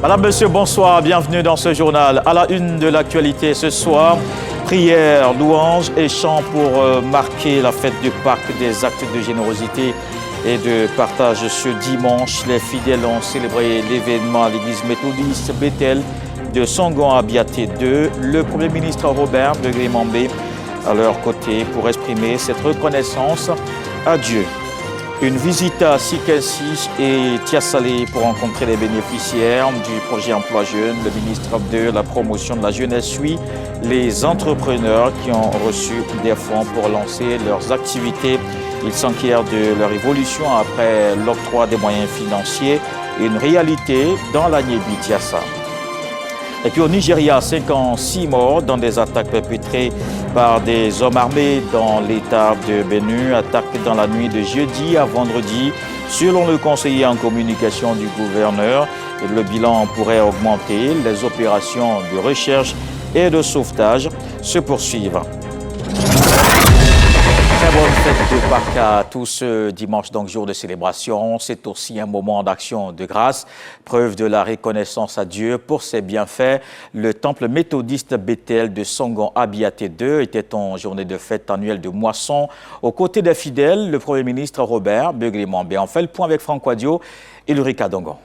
Madame, Monsieur, bonsoir, bienvenue dans ce journal. À la une de l'actualité ce soir, prières, louanges et chants pour marquer la fête de Pâques, des actes de générosité et de partage ce dimanche. Les fidèles ont célébré l'événement à l'église méthodiste Bethel de Songon à Biaté 2. Le Premier ministre Robert Begré-Mambé à leur côté pour exprimer cette reconnaissance à Dieu. Une visite à Sikensi et Tiasalé pour rencontrer les bénéficiaires du projet Emploi Jeune. Le ministre de la Promotion de la Jeunesse suit les entrepreneurs qui ont reçu des fonds pour lancer leurs activités. Ils s'enquièrent de leur évolution après l'octroi des moyens financiers, une réalité dans la Niébi-Tiassa. Et puis au Nigeria, 56 morts dans des attaques perpétrées par des hommes armés dans l'état de Benue. Attaque dans la nuit de jeudi à vendredi. Selon le conseiller en communication du gouverneur, le bilan pourrait augmenter. Les opérations de recherche et de sauvetage se poursuivent. Très bonne fête de Pâques à tous ce dimanche, donc jour de célébration. C'est aussi un moment d'action de grâce, preuve de la reconnaissance à Dieu pour ses bienfaits. Le temple méthodiste Bethel de Songon à Biaté 2 était en journée de fête annuelle de moisson. Aux côtés des fidèles, le Premier ministre Robert Begré-Mambé. On fait le point avec Franck Wadio et Ulrika Dongon.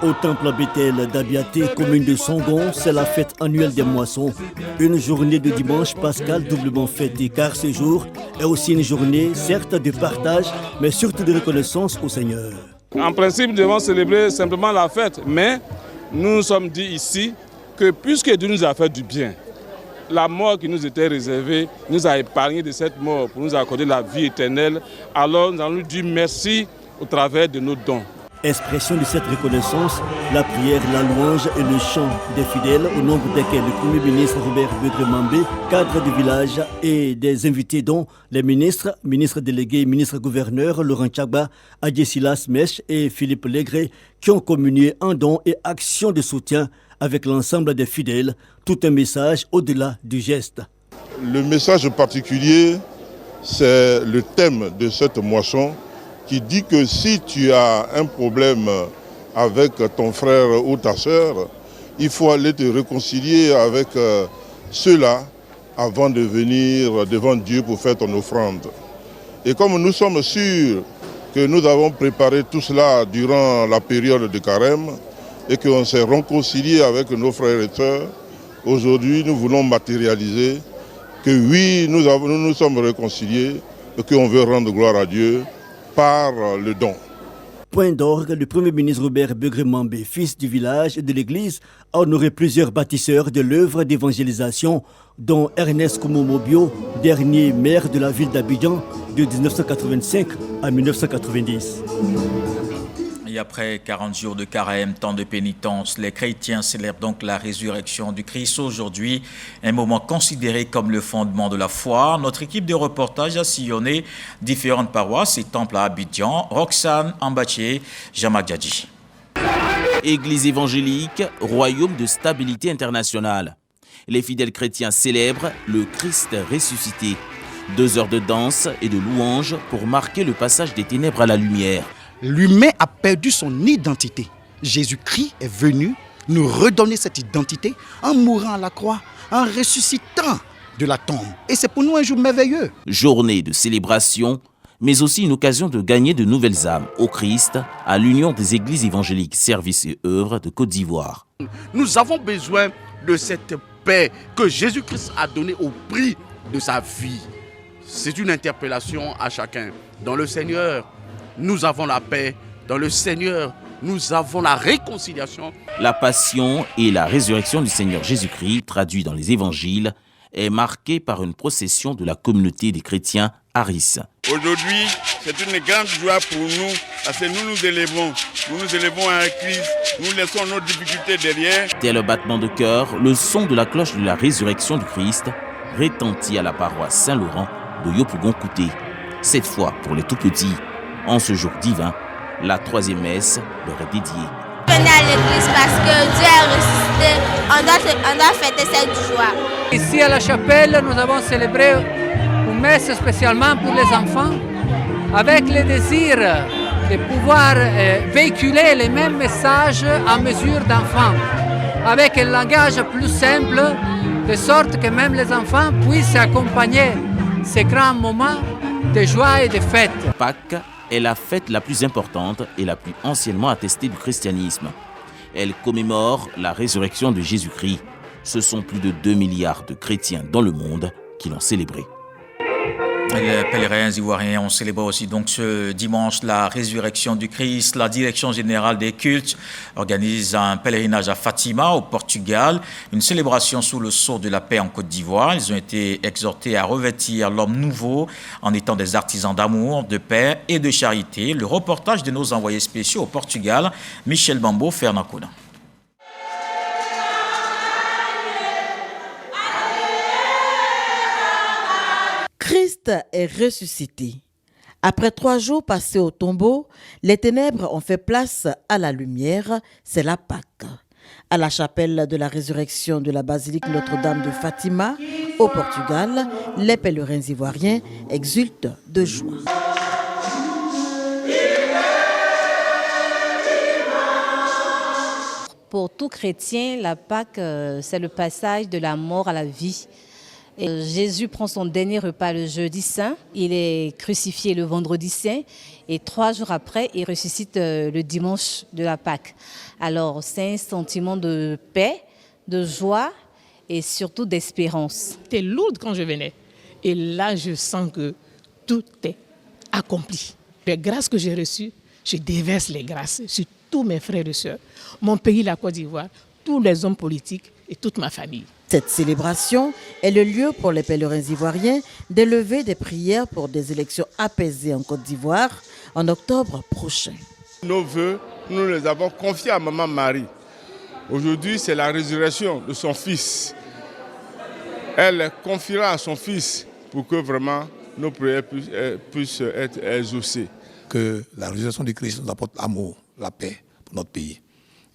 Au temple Bethel d'Abiaté, commune de Songon, c'est la fête annuelle des moissons. Une journée de dimanche pascal doublement fêtée car ce jour est aussi une journée certes de partage mais surtout de reconnaissance au Seigneur. En principe, nous devons célébrer simplement la fête, mais nous nous sommes dit ici que puisque Dieu nous a fait du bien, la mort qui nous était réservée nous a épargné de cette mort pour nous accorder la vie éternelle, alors nous allons lui dire merci au travers de nos dons. Expression de cette reconnaissance, la prière, la louange et le chant des fidèles, au nombre desquels le Premier ministre Robert Begré-Mambé, cadre du village et des invités dont les ministres délégués, ministres gouverneurs Laurent Tchagba, Adjesilas Mèche et Philippe Légré, qui ont communié en dons et actions de soutien avec l'ensemble des fidèles, tout un message au-delà du geste. Le message particulier, c'est le thème de cette moisson, qui dit que si tu as un problème avec ton frère ou ta sœur, il faut aller te réconcilier avec ceux-là avant de venir devant Dieu pour faire ton offrande. Et comme nous sommes sûrs que nous avons préparé tout cela durant la période de carême et qu'on s'est réconcilié avec nos frères et sœurs, aujourd'hui nous voulons matérialiser que oui, nous nous sommes réconciliés et qu'on veut rendre gloire à Dieu par le don. Point d'orgue, le Premier ministre Robert Begré-Mambé, fils du village et de l'église, a honoré plusieurs bâtisseurs de l'œuvre d'évangélisation, dont Ernest Koumomobio, dernier maire de la ville d'Abidjan de 1985 à 1990. Et après 40 jours de carême, temps de pénitence, les chrétiens célèbrent donc la résurrection du Christ aujourd'hui, un moment considéré comme le fondement de la foi. Notre équipe de reportage a sillonné différentes paroisses et temples à Abidjan. Roxane Ambaché, Jamak Djadji. Église évangélique, royaume de stabilité internationale. Les fidèles chrétiens célèbrent le Christ ressuscité. 2 heures de danse et de louange pour marquer le passage des ténèbres à la lumière. L'humain a perdu son identité. Jésus-Christ est venu nous redonner cette identité en mourant à la croix, en ressuscitant de la tombe. Et c'est pour nous un jour merveilleux. Journée de célébration, mais aussi une occasion de gagner de nouvelles âmes au Christ, à l'Union des Églises évangéliques Services et œuvres de Côte d'Ivoire. Nous avons besoin de cette paix que Jésus-Christ a donnée au prix de sa vie. C'est une interpellation à chacun. Dans le Seigneur, nous avons la paix. Dans le Seigneur, nous avons la réconciliation. La passion et la résurrection du Seigneur Jésus-Christ, traduit dans les évangiles, est marquée par une procession de la communauté des chrétiens Haris. Aujourd'hui, c'est une grande joie pour nous, parce que nous nous élevons à Christ, nous laissons nos difficultés derrière. Tel battement de cœur, le son de la cloche de la résurrection du Christ retentit à la paroisse Saint-Laurent de Yopougon-Kouté. Cette fois pour les tout-petits. En ce jour divin, la 3e messe leur est dédiée. Venez à l'église parce que Dieu est ressuscité. On doit fêter cette joie. Ici à la chapelle, nous avons célébré une messe spécialement pour les enfants avec le désir de pouvoir véhiculer les mêmes messages à mesure d'enfants, avec un langage plus simple, de sorte que même les enfants puissent accompagner ces grands moments de joie et de fête. Pâques est la fête la plus importante et la plus anciennement attestée du christianisme. Elle commémore la résurrection de Jésus-Christ. Ce sont plus de 2 milliards de chrétiens dans le monde qui l'ont célébré. Les pèlerins ivoiriens ont célébré aussi donc ce dimanche la résurrection du Christ. La Direction générale des cultes organise un pèlerinage à Fatima au Portugal, une célébration sous le sceau de la paix en Côte d'Ivoire. Ils ont été exhortés à revêtir l'homme nouveau en étant des artisans d'amour, de paix et de charité. Le reportage de nos envoyés spéciaux au Portugal, Michel Bambo, Fernand Coudin. Christ est ressuscité. Après 3 jours passés au tombeau, les ténèbres ont fait place à la lumière, c'est la Pâque. À la chapelle de la résurrection de la basilique Notre-Dame de Fatima, au Portugal, les pèlerins ivoiriens exultent de joie. Pour tout chrétien, la Pâque, c'est le passage de la mort à la vie. Et Jésus prend son dernier repas le jeudi saint, il est crucifié le vendredi saint et 3 jours après, il ressuscite le dimanche de la Pâque. Alors c'est un sentiment de paix, de joie et surtout d'espérance. C'était lourd quand je venais et là je sens que tout est accompli. Les grâces que j'ai reçues, je déverse les grâces sur tous mes frères et sœurs, mon pays, la Côte d'Ivoire, tous les hommes politiques et toute ma famille. Cette célébration est le lieu pour les pèlerins ivoiriens d'élever des prières pour des élections apaisées en Côte d'Ivoire en octobre prochain. Nos vœux, nous les avons confiés à Maman Marie. Aujourd'hui, c'est la résurrection de son fils. Elle confiera à son fils pour que vraiment nos prières puissent être exaucées. Que la résurrection du Christ nous apporte l'amour, la paix pour notre pays.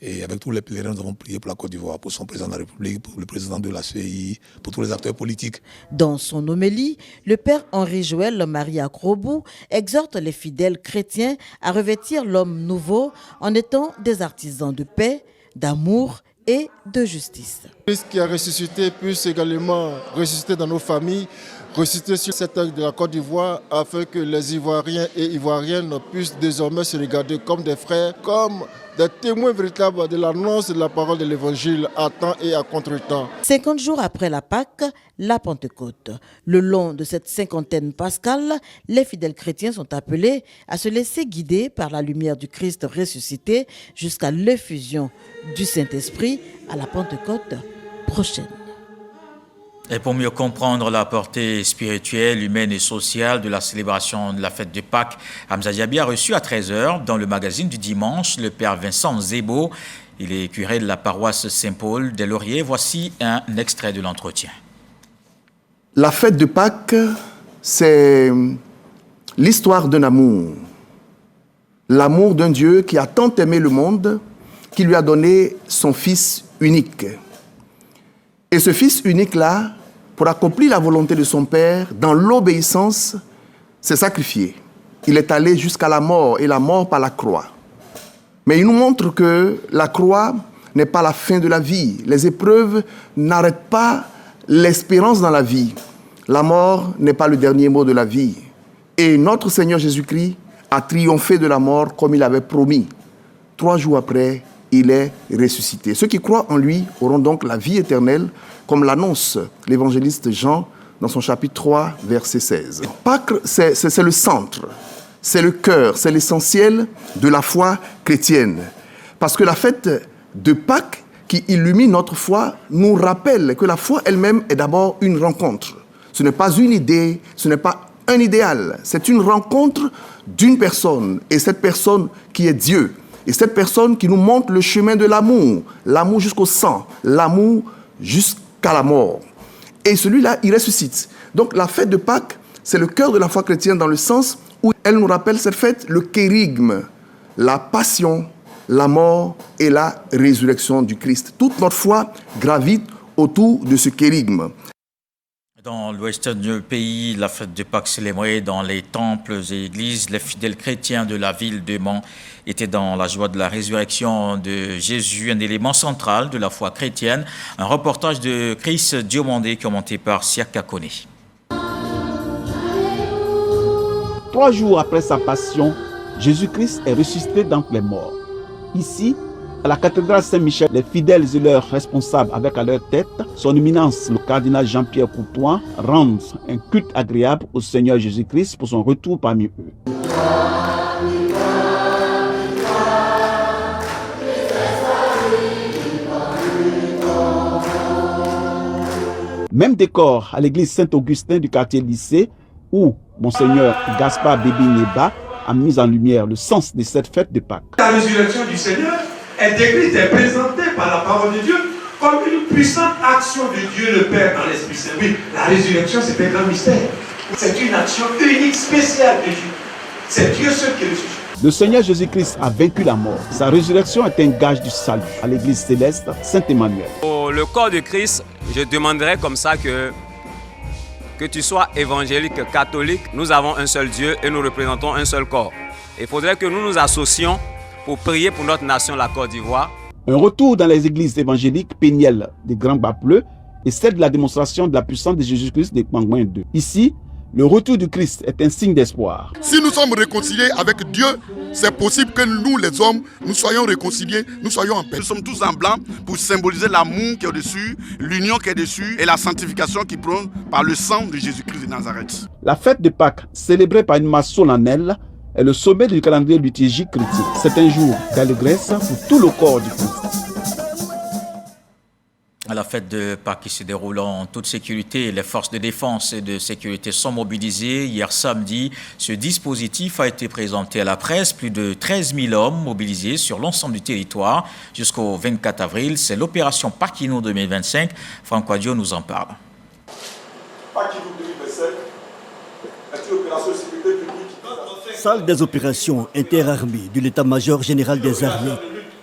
Et avec tous les pèlerins, nous avons prié pour la Côte d'Ivoire, pour son président de la République, pour le président de la CEI, pour tous les acteurs politiques. Dans son homélie, le père Henri-Joël Maria Grobou exhorte les fidèles chrétiens à revêtir l'homme nouveau en étant des artisans de paix, d'amour et de justice. Christ qui a ressuscité puisse également ressusciter dans nos familles, ressusciter sur cette terre de la Côte d'Ivoire afin que les Ivoiriens et Ivoiriennes puissent désormais se regarder comme des frères, comme des témoins véritables de l'annonce de la parole de l'Évangile à temps et à contre-temps. 50 jours après la Pâque, la Pentecôte. Le long de cette cinquantaine pascale, les fidèles chrétiens sont appelés à se laisser guider par la lumière du Christ ressuscité jusqu'à l'effusion du Saint-Esprit à la Pentecôte prochaine. Et pour mieux comprendre la portée spirituelle, humaine et sociale de la célébration de la fête de Pâques, Hamza Diaby a reçu à 13h dans le magazine du dimanche le père Vincent Zébo. Il est curé de la paroisse Saint-Paul des Lauriers. Voici un extrait de l'entretien. La fête de Pâques, c'est l'histoire d'un amour. L'amour d'un Dieu qui a tant aimé le monde qu'il lui a donné son Fils unique. Et ce Fils unique-là, pour accomplir la volonté de son Père, dans l'obéissance, s'est sacrifié. Il est allé jusqu'à la mort, et la mort par la croix. Mais il nous montre que la croix n'est pas la fin de la vie. Les épreuves n'arrêtent pas l'espérance dans la vie. La mort n'est pas le dernier mot de la vie. Et notre Seigneur Jésus-Christ a triomphé de la mort comme il avait promis. 3 jours après, il est ressuscité. Ceux qui croient en lui auront donc la vie éternelle, comme l'annonce l'évangéliste Jean dans son chapitre 3, verset 16. Pâques, c'est le centre, c'est le cœur, c'est l'essentiel de la foi chrétienne. Parce que la fête de Pâques, qui illumine notre foi, nous rappelle que la foi elle-même est d'abord une rencontre. Ce n'est pas une idée, ce n'est pas un idéal, c'est une rencontre d'une personne, et cette personne qui est Dieu. Et cette personne qui nous montre le chemin de l'amour, l'amour jusqu'au sang, l'amour jusqu'à la mort. Et celui-là, il ressuscite. Donc la fête de Pâques, c'est le cœur de la foi chrétienne dans le sens où elle nous rappelle cette fête, le kérigme, la passion, la mort et la résurrection du Christ. Toute notre foi gravite autour de ce kérigme. Dans l'ouest du pays, la fête de Pâques célébrée dans les temples et églises, les fidèles chrétiens de la ville de Mans étaient dans la joie de la résurrection de Jésus, un élément central de la foi chrétienne. Un reportage de Chris Diomandé commenté par Siaka Kone. 3 jours après sa passion, Jésus-Christ est ressuscité d'entre les morts. Ici, à la cathédrale Saint-Michel, les fidèles et leurs responsables avec à leur tête son éminence, le cardinal Jean-Pierre Courtois, rendent un culte agréable au Seigneur Jésus-Christ pour son retour parmi eux. Même décor à l'église Saint-Augustin du quartier lycée où Monseigneur Gaspard Bébi-Neba a mis en lumière le sens de cette fête de Pâques. La résurrection du Seigneur est décrite et présentée par la parole de Dieu comme une puissante action de Dieu le Père dans l'Esprit Saint. Oui, la résurrection, c'est un grand mystère. C'est une action unique, spéciale de Dieu. C'est Dieu seul qui ressuscite. Le Seigneur Jésus-Christ a vaincu la mort. Sa résurrection est un gage du salut à l'église céleste Saint-Emmanuel. Pour le corps de Christ, je demanderais comme ça que tu sois évangélique, catholique. Nous avons un seul Dieu et nous représentons un seul corps. Il faudrait que nous nous associons pour prier pour notre nation, la Côte d'Ivoire. Un retour dans les églises évangéliques pénielles des Grands Bas-Pleux et celle de la démonstration de la puissance de Jésus-Christ des Pangouins 2. Ici, le retour du Christ est un signe d'espoir. Si nous sommes réconciliés avec Dieu, c'est possible que nous, les hommes, nous soyons réconciliés, nous soyons en paix. Nous sommes tous en blanc pour symboliser l'amour qui est au-dessus, l'union qui est dessus et la sanctification qui prône par le sang de Jésus-Christ de Nazareth. La fête de Pâques, célébrée par une masse solennelle, est le sommet du calendrier liturgique chrétien. C'est un jour d'allégresse pour tout le corps du Christ. La fête de Pâques qui se déroule en toute sécurité, les forces de défense et de sécurité sont mobilisées. Hier samedi, ce dispositif a été présenté à la presse. Plus de 13 000 hommes mobilisés sur l'ensemble du territoire jusqu'au 24 avril. C'est l'opération Paquino 2025. Franck Adio nous en parle. Paquino 2025 est une opération de sécurité publique. Salle des opérations interarmées de l'état-major général des armées.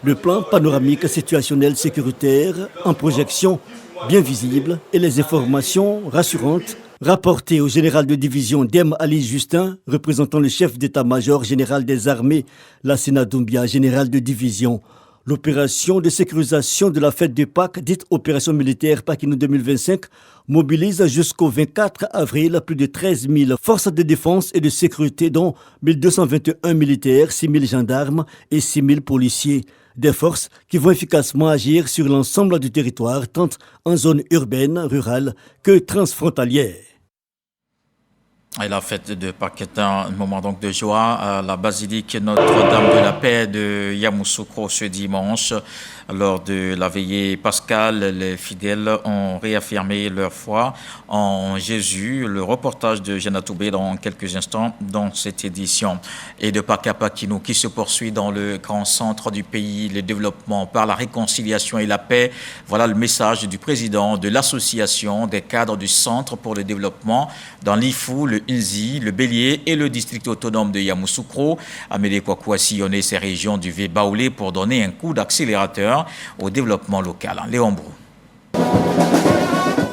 Le plan panoramique situationnel sécuritaire en projection bien visible et les informations rassurantes rapportées au général de division Dem Ali Justin, représentant le chef d'état-major général des armées, Lassina Doumbia, général de division. L'opération de sécurisation de la fête de Pâques, dite opération militaire Paquino 2025, mobilise jusqu'au 24 avril plus de 13 000 forces de défense et de sécurité, dont 1221 militaires, 6 000 gendarmes et 6 000 policiers. Des forces qui vont efficacement agir sur l'ensemble du territoire, tant en zone urbaine, rurale que transfrontalière. Et la fête de Pâques est un moment donc de joie à la basilique Notre-Dame de la Paix de Yamoussoukro ce dimanche. Lors de la veillée pascale, les fidèles ont réaffirmé leur foi en Jésus. Le reportage de Jeanne Toubé dans quelques instants dans cette édition. Et de Pâques à Paquino qui se poursuit dans le grand centre du pays, le développement par la réconciliation et la paix. Voilà le message du président de l'association des cadres du Centre pour le développement dans l'Ifou, le Nzi, le Bélier et le district autonome de Yamoussoukro. Amédée Kwakou a sillonné ces régions du V-Baoulé pour donner un coup d'accélérateur au développement local. Léon Brou.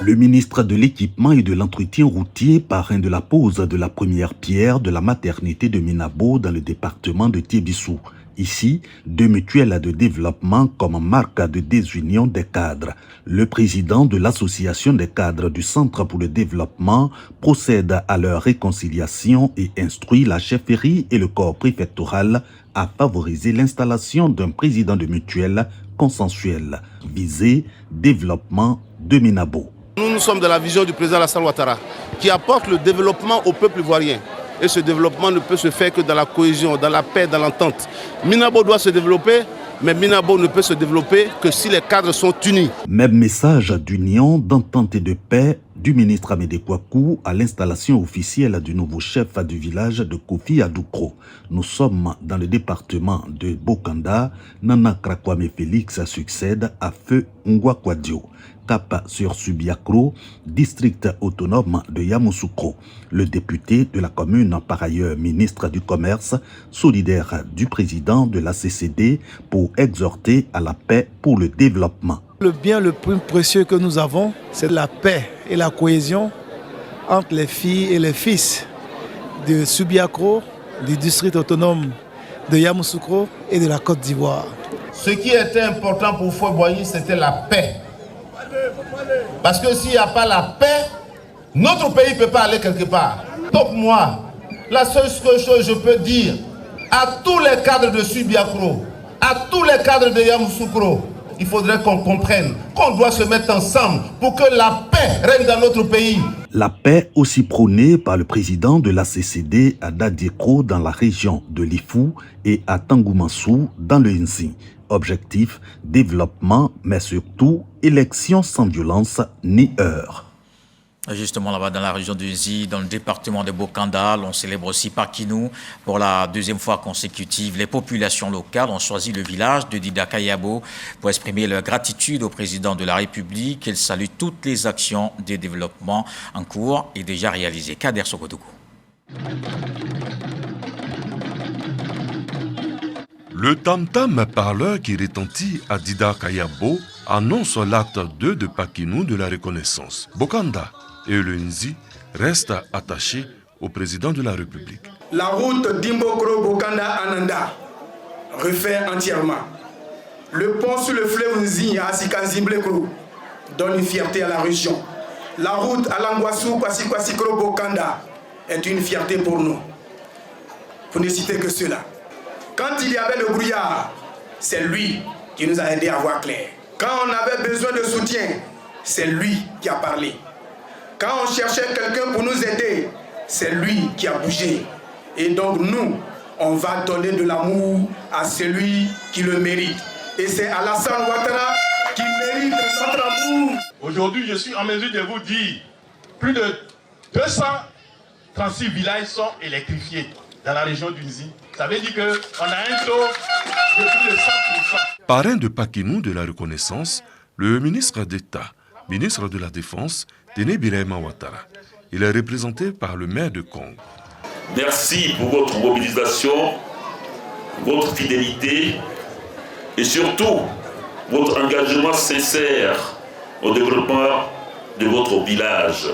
Le ministre de l'Équipement et de l'Entretien routier, parrain de la pose de la première pierre de la maternité de Minabo dans le département de Tiébissou. Ici, 2 mutuelles de développement comme marque de désunion des cadres. Le président de l'association des cadres du Centre pour le développement procède à leur réconciliation et instruit la chefferie et le corps préfectoral à favoriser l'installation d'un président de mutuelle consensuel. Visé, développement de Minabo. Nous sommes de la vision du président Alassane Ouattara qui apporte le développement au peuple ivoirien. Et ce développement ne peut se faire que dans la cohésion, dans la paix, dans l'entente. Minabo doit se développer, mais Minabo ne peut se développer que si les cadres sont unis. Même message d'union, d'entente et de paix du ministre Amédée Kwakou à l'installation officielle du nouveau chef du village de Kofi Adoukro. Nous sommes dans le département de Bokanda. Nana Krakwame Félix succède à Feu Ngwakwadio. Cap sur Subiakro, district autonome de Yamoussoukro. Le député de la commune, par ailleurs ministre du Commerce, solidaire du président de la CCD pour exhorter à la paix pour le développement. Le bien le plus précieux que nous avons, c'est la paix et la cohésion entre les filles et les fils de Subiakro, du district autonome de Yamoussoukro et de la Côte d'Ivoire. Ce qui était important pour Foy-Boigny, c'était la paix. Parce que s'il n'y a pas la paix, notre pays ne peut pas aller quelque part. Donc moi, la seule chose que je peux dire à tous les cadres de Subiakro, à tous les cadres de Yamoussoukro, il faudrait qu'on comprenne qu'on doit se mettre ensemble pour que la paix règne dans notre pays. La paix aussi prônée par le président de la CCD à Dadiekro dans la région de Lifou et à Tangoumansou dans le Nzi. Objectif, développement, mais surtout élection sans violence ni heurts. Justement là-bas dans la région du Nzi, dans le département de Bokanda, on célèbre aussi Pakinou pour la deuxième fois consécutive. Les populations locales ont choisi le village de Didakayabo pour exprimer leur gratitude au président de la République. Ils saluent toutes les actions de développement en cours et déjà réalisées. Kader Sokodougou. Le tam-tam parleur qui retentit à Didakayabo annonce l'acte 2 de Pakinou de la reconnaissance. Bokanda et le Nzi restent attachés au président de la République. La route Dimbokro-Bokanda-Ananda refait entièrement. Le pont sur le fleuve Nzi à Sikanzimblekro donne une fierté à la région. La route à Langwassou-Kwasi-Kwasi-Kro-Bokanda est une fierté pour nous. Pour ne citer que cela. Quand il y avait le brouillard, c'est lui qui nous a aidés à voir clair. Quand on avait besoin de soutien, c'est lui qui a parlé. Quand on cherchait quelqu'un pour nous aider, c'est lui qui a bougé. Et donc nous, on va donner de l'amour à celui qui le mérite. Et c'est Alassane Ouattara qui mérite notre amour. Aujourd'hui, je suis en mesure de vous dire, plus de 236 villages sont électrifiés dans la région du Nzi. Ça veut dire qu'on a un taux de plus de 100%. Parrain de Pakinou de la reconnaissance, le ministre d'État, ministre de la Défense, Déné Birahima Ouattara. Il est représenté par le maire de Kong. Merci pour votre mobilisation, votre fidélité et surtout votre engagement sincère au développement de votre village.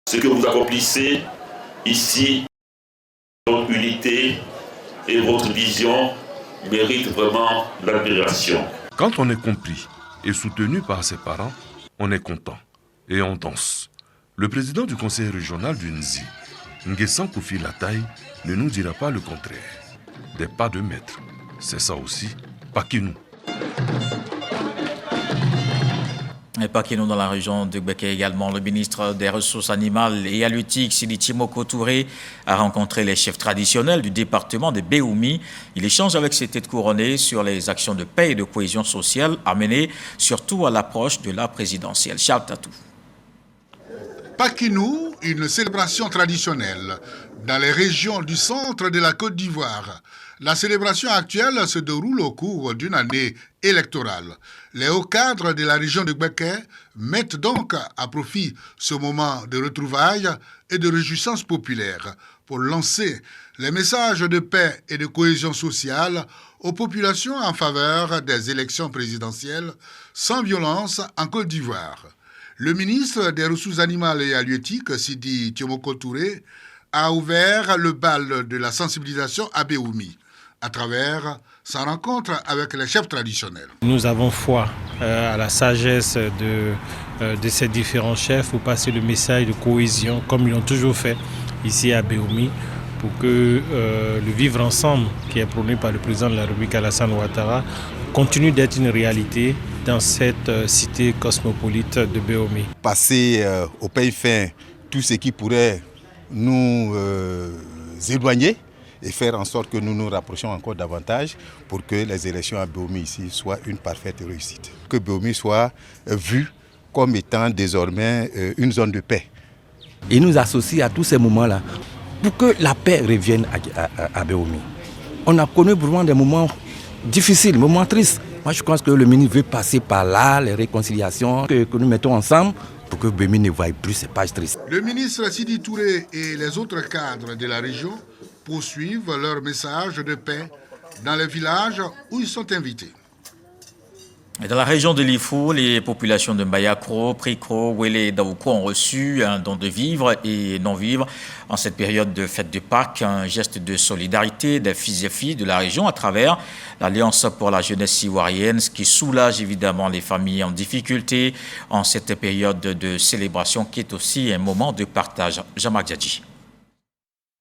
Ce que vous accomplissez ici, votre unité et votre vision méritent vraiment l'admiration. Quand on est compris et soutenu par ses parents, on est content et on danse. Le président du conseil régional du Nzi, Nguessan Koufi Lataï, ne nous dira pas le contraire. Des pas de maître, c'est ça aussi, Pakinou. Et Pakinou dans la région de Gbeke également, le ministre des Ressources animales et halieutiques, Sidi Timoko Touré, a rencontré les chefs traditionnels du département de Béoumi. Il échange avec ses têtes couronnées sur les actions de paix et de cohésion sociale à mener, surtout à l'approche de la présidentielle. Charles Tatou. Pakinou, une célébration traditionnelle dans les régions du centre de la Côte d'Ivoire. La célébration actuelle se déroule au cours d'une année électorale. Les hauts cadres de la région de Gbeke mettent donc à profit ce moment de retrouvailles et de réjouissance populaire pour lancer les messages de paix et de cohésion sociale aux populations en faveur des élections présidentielles sans violence en Côte d'Ivoire. Le ministre des Ressources animales et halieutiques, Sidi Timoko Touré, a ouvert le bal de la sensibilisation à Béoumi à travers sa rencontre avec les chefs traditionnels. Nous avons foi à la sagesse de ces différents chefs pour passer le message de cohésion, comme ils l'ont toujours fait ici à Béoumi, pour que le vivre ensemble, qui est prôné par le président de la République Alassane Ouattara, continue d'être une réalité dans cette cité cosmopolite de Béoumi. Passer au pays fin tout ce qui pourrait nous éloigner et faire en sorte que nous nous rapprochions encore davantage pour que les élections à Béoumi ici soient une parfaite réussite. Que Béoumi soit vu comme étant désormais une zone de paix. Il nous associe à tous ces moments-là pour que la paix revienne à Béoumi. On a connu vraiment des moments difficiles, des moments tristes. Moi je pense que le ministre veut passer par là, les réconciliations que nous mettons ensemble pour que Béoumi ne voie plus ces pages tristes. Le ministre Sidi Touré et les autres cadres de la région poursuivent leur message de paix dans les villages où ils sont invités. Dans la région de Lifou, les populations de Mbayakro, Prikro, Wele et Daouko ont reçu un don de vivres et non-vivres en cette période de fête de Pâques, un geste de solidarité des fils et filles de la région à travers l'Alliance pour la jeunesse ivoirienne, ce qui soulage évidemment les familles en difficulté en cette période de célébration qui est aussi un moment de partage. Jamak Djadji.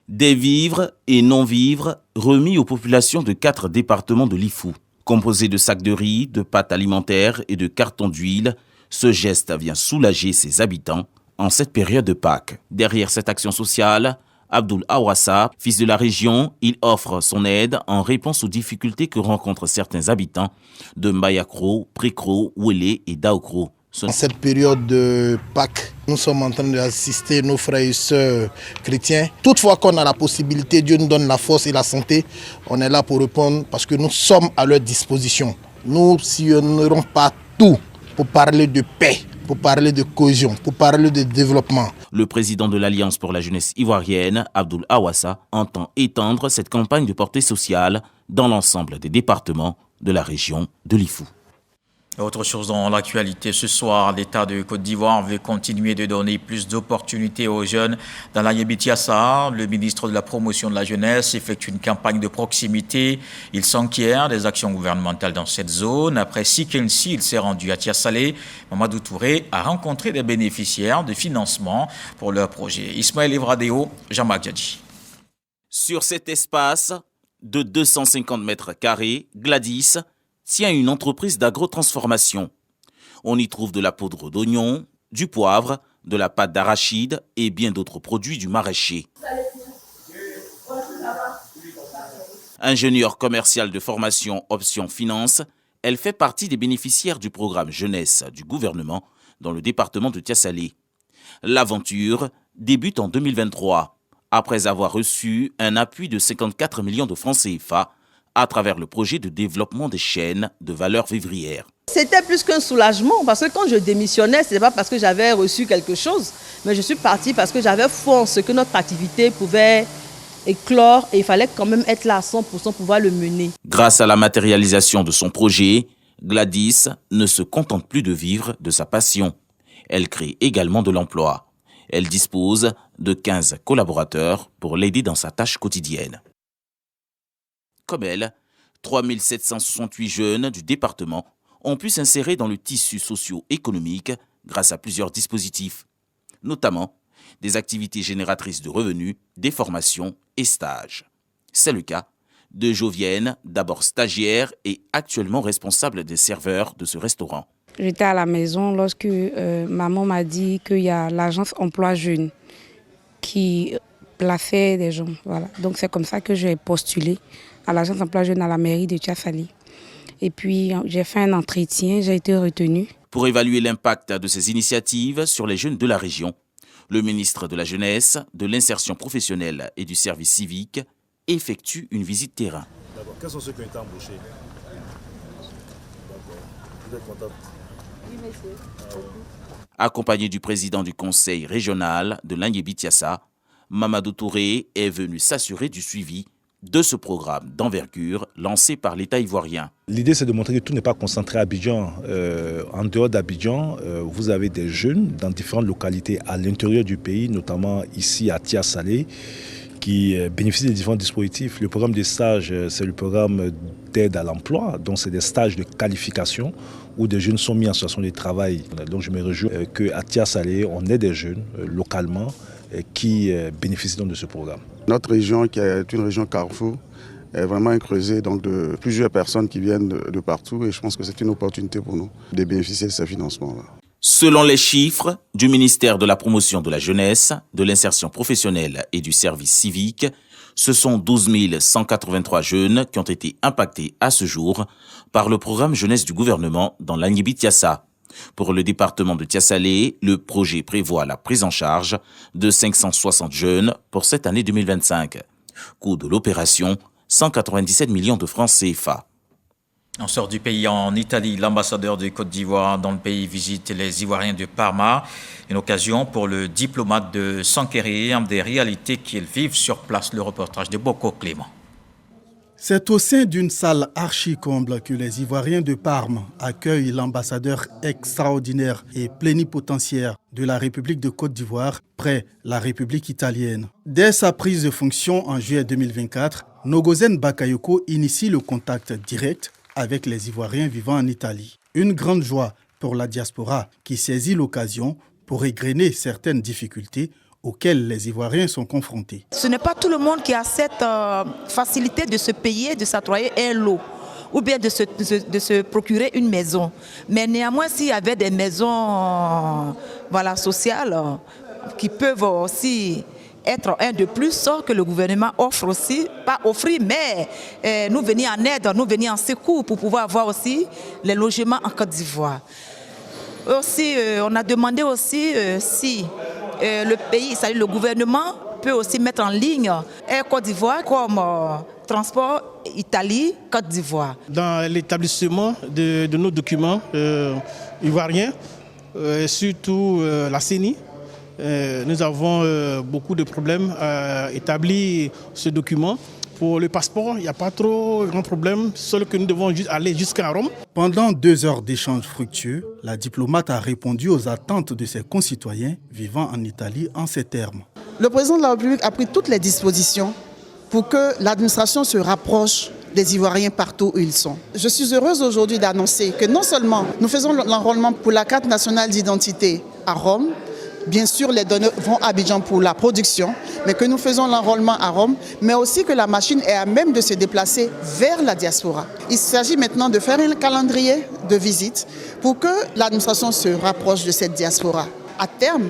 Des vivres et non-vivres remis aux populations de 4 départements de Lifou. Composé de sacs de riz, de pâtes alimentaires et de cartons d'huile, ce geste vient soulager ses habitants en cette période de Pâques. Derrière cette action sociale, Abdoul Awassa, fils de la région, il offre son aide en réponse aux difficultés que rencontrent certains habitants de Mbayakro, Prikro, Wele et Daokro. En cette période de Pâques, nous sommes en train d'assister nos frères et sœurs chrétiens. Toutefois qu'on a la possibilité, Dieu nous donne la force et la santé, on est là pour répondre parce que nous sommes à leur disposition. Nous ne sillonnerons pas tout pour parler de paix, pour parler de cohésion, pour parler de développement. Le président de l'Alliance pour la jeunesse ivoirienne, Abdoul Awassa, entend étendre cette campagne de portée sociale dans l'ensemble des départements de la région de Lifou. Autre chose dans l'actualité, ce soir, l'État de Côte d'Ivoire veut continuer de donner plus d'opportunités aux jeunes. Dans la Yébi-Tiassa, le ministre de la Promotion de la Jeunesse effectue une campagne de proximité. Il s'enquiert des actions gouvernementales dans cette zone. Après Sikensi, il s'est rendu à Tiassalé. Mamadou Touré a rencontré des bénéficiaires de financement pour leur projet. Ismaël Evradeo, Jamak Djadji. Sur cet espace de 250 mètres carrés, Gladys tient une entreprise d'agrotransformation. On y trouve de la poudre d'oignon, du poivre, de la pâte d'arachide et bien d'autres produits du maraîcher. Ingénieure commerciale de formation option finance, elle fait partie des bénéficiaires du programme jeunesse du gouvernement dans le département de Tiassalé. L'aventure débute en 2023, après avoir reçu un appui de 54 millions de francs CFA à travers le projet de développement des chaînes de valeur vivrière. C'était plus qu'un soulagement parce que quand je démissionnais, ce n'est pas parce que j'avais reçu quelque chose, mais je suis partie parce que j'avais foi en ce que notre activité pouvait éclore et il fallait quand même être là à 100% pour pouvoir le mener. Grâce à la matérialisation de son projet, Gladys ne se contente plus de vivre de sa passion. Elle crée également de l'emploi. Elle dispose de 15 collaborateurs pour l'aider dans sa tâche quotidienne. Comme elle, 3768 jeunes du département ont pu s'insérer dans le tissu socio-économique grâce à plusieurs dispositifs, notamment des activités génératrices de revenus, des formations et stages. C'est le cas de Jovienne, d'abord stagiaire et actuellement responsable des serveurs de ce restaurant. J'étais à la maison lorsque maman m'a dit qu'il y a l'agence emploi jeune qui plaçait des gens. Voilà. Donc c'est comme ça que j'ai postulé à l'agence emploi jeune à la mairie de Tiassalé. Et puis j'ai fait un entretien, j'ai été retenue. Pour évaluer l'impact de ces initiatives sur les jeunes de la région, le ministre de la Jeunesse, de l'Insertion professionnelle et du service civique effectue une visite terrain. D'accord. Quels sont ceux qui ont été embauchés? Vous êtes contente? Oui, monsieur. Accompagné du président du conseil régional de l'Yébi-Tiassa, Mamadou Touré est venu s'assurer du suivi de ce programme d'envergure lancé par l'État ivoirien. L'idée, c'est de montrer que tout n'est pas concentré à Abidjan. En dehors d'Abidjan, vous avez des jeunes dans différentes localités à l'intérieur du pays, notamment ici à Tiassalé, qui bénéficient des différents dispositifs. Le programme des stages, c'est le programme d'aide à l'emploi, donc c'est des stages de qualification où des jeunes sont mis en situation de travail. Donc je me réjouis qu'à Tiassalé, on ait des jeunes localement qui bénéficient donc de ce programme. Notre région, qui est une région carrefour, est vraiment un creuset donc, de plusieurs personnes qui viennent de partout et je pense que c'est une opportunité pour nous de bénéficier de ces financements-là. Selon les chiffres du ministère de la Promotion de la Jeunesse, de l'Insertion professionnelle et du service civique, ce sont 12 183 jeunes qui ont été impactés à ce jour par le programme jeunesse du gouvernement dans l'Yébi-Tiassa. Pour le département de Tiassalé, le projet prévoit la prise en charge de 560 jeunes pour cette année 2025. Coût de l'opération, 197 millions de francs CFA. On sort du pays en Italie. L'ambassadeur de Côte d'Ivoire dans le pays visite les Ivoiriens de Parma. Une occasion pour le diplomate de s'enquérir des réalités qu'ils vivent sur place. Le reportage de Boko Clément. C'est au sein d'une salle archi-comble que les Ivoiriens de Parme accueillent l'ambassadeur extraordinaire et plénipotentiaire de la République de Côte d'Ivoire près la République italienne. Dès sa prise de fonction en juillet 2024, Nogozen Bakayoko initie le contact direct avec les Ivoiriens vivant en Italie. Une grande joie pour la diaspora qui saisit l'occasion pour égrener certaines difficultés auxquels les Ivoiriens sont confrontés. Ce n'est pas tout le monde qui a cette facilité de se payer, de s'attroyer un lot ou bien de se procurer une maison. Mais néanmoins, s'il y avait des maisons sociales qui peuvent aussi être un de plus que le gouvernement offre aussi, pas offrir, mais nous venir en aide, nous venir en secours pour pouvoir avoir aussi les logements en Côte d'Ivoire. Aussi, on a demandé aussi si le pays, c'est-à-dire le gouvernement, peut aussi mettre en ligne Air Côte d'Ivoire comme transport Italie-Côte d'Ivoire. Dans l'établissement de nos documents ivoiriens, surtout la CENI, nous avons beaucoup de problèmes à établir ce document. Pour le passeport, il n'y a pas trop grand problème, seul que nous devons aller jusqu'à Rome. Pendant 2 heures d'échanges fructueux, la diplomate a répondu aux attentes de ses concitoyens vivant en Italie en ces termes. Le président de la République a pris toutes les dispositions pour que l'administration se rapproche des Ivoiriens partout où ils sont. Je suis heureuse aujourd'hui d'annoncer que non seulement nous faisons l'enrôlement pour la carte nationale d'identité à Rome, bien sûr, les données vont à Abidjan pour la production, mais que nous faisons l'enrôlement à Rome, mais aussi que la machine est à même de se déplacer vers la diaspora. Il s'agit maintenant de faire un calendrier de visite pour que l'administration se rapproche de cette diaspora. À terme,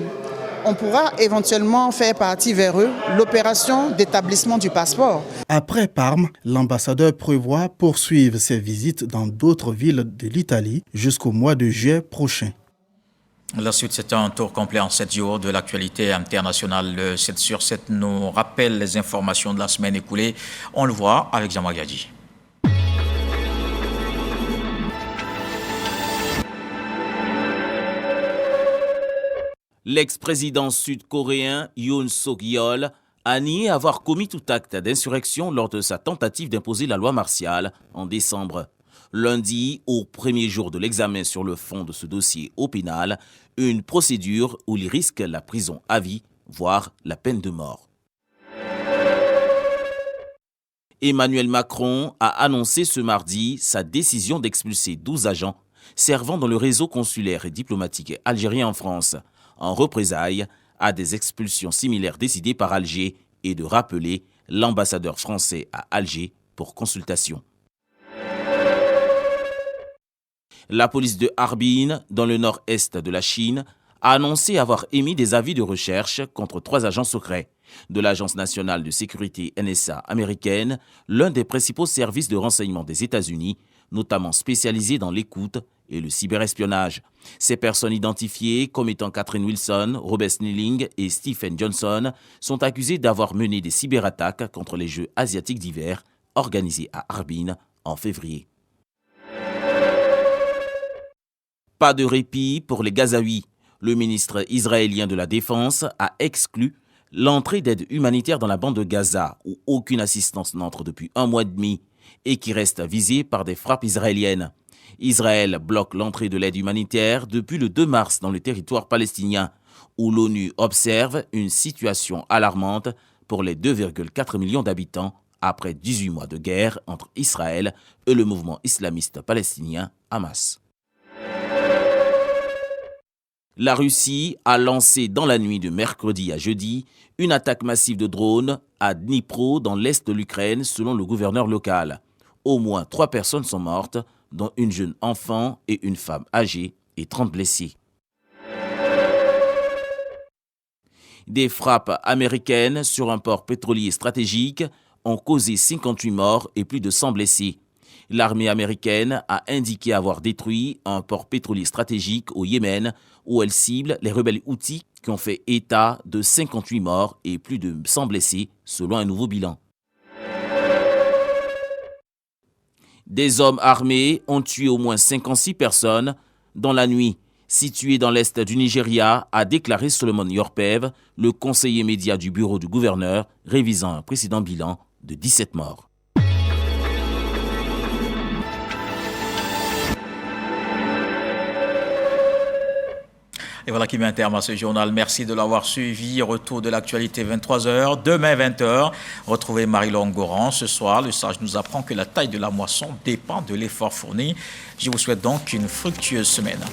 on pourra éventuellement faire partie vers eux l'opération d'établissement du passeport. Après Parme, l'ambassadeur prévoit poursuivre ses visites dans d'autres villes de l'Italie jusqu'au mois de juillet prochain. La suite, c'est un tour complet en 7 jours de l'actualité internationale. Le 7 sur 7 nous rappelle les informations de la semaine écoulée. On le voit avec Jean Magadji. L'ex-président sud-coréen Yoon Suk-yeol a nié avoir commis tout acte d'insurrection lors de sa tentative d'imposer la loi martiale en décembre. Lundi, au premier jour de l'examen sur le fond de ce dossier au pénal, une procédure où il risque la prison à vie, voire la peine de mort. Emmanuel Macron a annoncé ce mardi sa décision d'expulser 12 agents servant dans le réseau consulaire et diplomatique algérien en France, en représailles à des expulsions similaires décidées par Alger et de rappeler l'ambassadeur français à Alger pour consultation. La police de Harbin, dans le nord-est de la Chine, a annoncé avoir émis des avis de recherche contre 3 agents secrets de l'Agence nationale de sécurité NSA américaine, l'un des principaux services de renseignement des États-Unis, notamment spécialisés dans l'écoute et le cyberespionnage. Ces personnes identifiées comme étant Catherine Wilson, Robert Snelling et Stephen Johnson sont accusées d'avoir mené des cyberattaques contre les Jeux asiatiques d'hiver organisés à Harbin en février. Pas de répit pour les Gazaouis. Le ministre israélien de la Défense a exclu l'entrée d'aide humanitaire dans la bande de Gaza, où aucune assistance n'entre depuis 1 mois et demi et qui reste visée par des frappes israéliennes. Israël bloque l'entrée de l'aide humanitaire depuis le 2 mars dans le territoire palestinien, où l'ONU observe une situation alarmante pour les 2,4 millions d'habitants après 18 mois de guerre entre Israël et le mouvement islamiste palestinien Hamas. La Russie a lancé dans la nuit de mercredi à jeudi une attaque massive de drones à Dnipro dans l'est de l'Ukraine selon le gouverneur local. Au moins 3 personnes sont mortes, dont une jeune enfant et une femme âgée et 30 blessés. Des frappes américaines sur un port pétrolier stratégique ont causé 58 morts et plus de 100 blessés. L'armée américaine a indiqué avoir détruit un port pétrolier stratégique au Yémen où elle cible les rebelles houthis qui ont fait état de 58 morts et plus de 100 blessés selon un nouveau bilan. Des hommes armés ont tué au moins 56 personnes dans la nuit. Situé dans l'est du Nigeria, a déclaré Solomon Yorpev, le conseiller média du bureau du gouverneur, révisant un précédent bilan de 17 morts. Et voilà qui met un terme à ce journal. Merci de l'avoir suivi. Retour de l'actualité 23h. Demain 20h, retrouvez Marie-Laure Goran. Ce soir, le sage nous apprend que la taille de la moisson dépend de l'effort fourni. Je vous souhaite donc une fructueuse semaine.